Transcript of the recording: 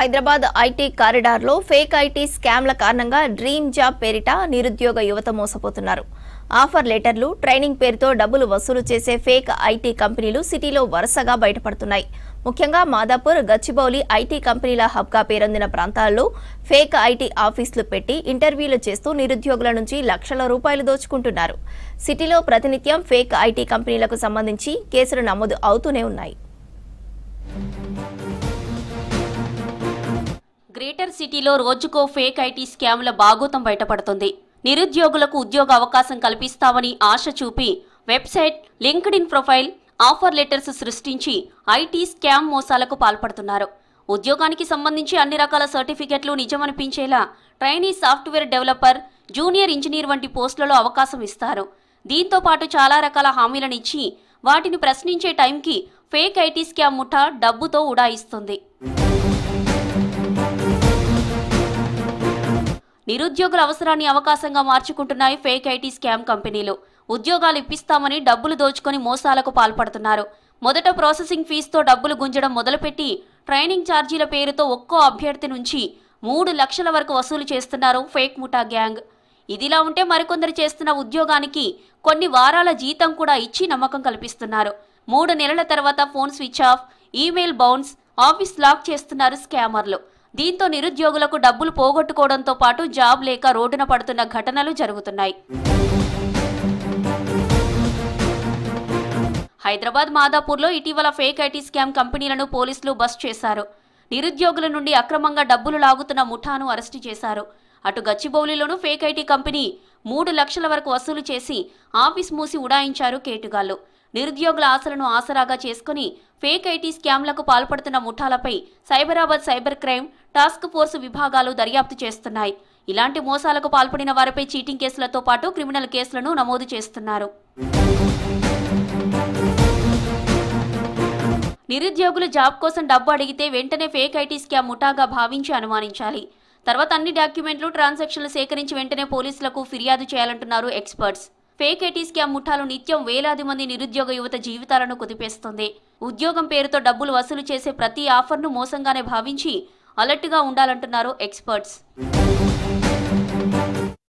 Hyderabad IT కారిడార్లో fake IT స్కామ్ల కారణంగా dream job పేరిట నిరుద్యోగ యువత మోసపోతున్నారు. ఆఫర్ లెటర్లు, ట్రైనింగ్ పేరుతో డబ్బులు వసూలు చేసే ఫేక్ ఐటీ కంపెనీలు సిటీలో వరుసగా బయటపడుతున్నాయి. ముఖ్యంగా మాదాపూర్, గచ్చిబౌలి ఐటీ కంపెనీల హబ్గా పేరొందిన ప్రాంతాల్లో ఫేక్ ఐటీ ఆఫీసులు పెట్టి ఇంటర్వ్యూలు చేస్తూ నిరుద్యోగుల నుంచి లక్షల రూపాయలు దోచుకుంటున్నారు. సిటీలో ప్రతినిత్యం ఫేక్ ఐటీ కంపెనీలకు సంబంధించి కేసులు నమోదు అవుతూనే ఉన్నాయి. గ్రేటర్ సిటీలో రోజుకో ఫేక్ ఐటీ స్కామ్ల బాగోతం బయటపడుతుంది. నిరుద్యోగులకు ఉద్యోగ అవకాశం కల్పిస్తామని ఆశ చూపి website, LinkedIn profile, offer letters సృష్టించి ఐటీ స్కామ్ మోసాలకు పాల్పడుతున్నారు. ఉద్యోగానికి సంబంధించి అన్ని రకాల సర్టిఫికెట్లు నిజమనిపించేలా trainee software developer, junior engineer వంటి పోస్టులలో అవకాశం ఇస్తారు. దీంతో పాటు చాలా రకాల హామీలను ఇచ్చి వాటిని ప్రశ్నించే టైంకి ఫేక్ ఐటీ స్కామ్ ముఠా డబ్బుతో ఉడాయిస్తుంది. నిరుద్యోగుల అవసరాన్ని అవకాశంగా మార్చుకుంటున్నాయి ఫేక్ ఐటీ స్కామ్ కంపెనీలు. ఉద్యోగాలు ఇప్పిస్తామని డబ్బులు దోచుకొని మోసాలకు పాల్పడుతున్నారు. మొదట ప్రాసెసింగ్ ఫీజుతో డబ్బులు గుంజడం మొదలుపెట్టి ట్రైనింగ్ ఛార్జీల పేరుతో ఒక్కో అభ్యర్థి నుంచి 3 లక్షల వరకు వసూలు చేస్తున్నారు ఫేక్ ముఠా గ్యాంగ్. ఇదిలా ఉంటే మరికొందరు చేస్తున్న ఉద్యోగానికి కొన్ని వారాల జీతం కూడా ఇచ్చి నమ్మకం కల్పిస్తున్నారు. 3 నెలల తర్వాత phone switch off, email bounce, office lock చేస్తున్నారు స్కామర్లు. దీంతో నిరుద్యోగులకు డబ్బులు పోగొట్టుకోవడంతో పాటు జాబ్ లేక రోడ్డున పడుతున్న ఘటనలు జరుగుతున్నాయి. హైదరాబాద్ మాదాపూర్లో ఇటీవల ఫేక్ ఐటీ స్కామ్ కంపెనీలను పోలీసులు బస్ట్ చేశారు. నిరుద్యోగుల నుండి అక్రమంగా డబ్బులు లాగుతున్న ముఠాను అరెస్టు చేశారు. అటు గచ్చిబౌలిలోనూ ఫేక్ ఐటీ కంపెనీ 3 లక్షల వరకు వసూలు చేసి ఆఫీస్ మూసి ఉడాయించారు కేటుగాళ్లు. నిరుద్యోగుల ఆశలను ఆసరాగా చేసుకుని ఫేక్ ఐటీ స్కామ్లకు పాల్పడుతున్న ముఠాలపై Cyberabad cyber crime task force విభాగాలు దర్యాప్తు చేస్తున్నాయి. ఇలాంటి మోసాలకు పాల్పడిన వారిపై చీటింగ్ కేసులతో పాటు క్రిమినల్ కేసులను నమోదు చేస్తున్నారు. నిరుద్యోగులు జాబ్ కోసం డబ్బు అడిగితే వెంటనే ఫేక్ ఐటీ స్కామ్ ముఠాగా భావించి అనుమానించాలి. తర్వాత అన్ని డాక్యుమెంట్లు, ట్రాన్సాక్షన్లు సేకరించి వెంటనే పోలీసులకు ఫిర్యాదు చేయాలంటున్నారు ఎక్స్పర్ట్స్. ఫేక్ ఐటీ స్కామ్ ముఠాలు నిత్యం వేలాది మంది నిరుద్యోగ యువత జీవితాలను కుదిపేస్తుంది. ఉద్యోగం పేరుతో డబ్బులు వసూలు చేసే ప్రతి ఆఫర్ను మోసంగానే భావించి అలర్ట్గా ఉండాలంటున్నారు ఎక్స్పర్ట్స్.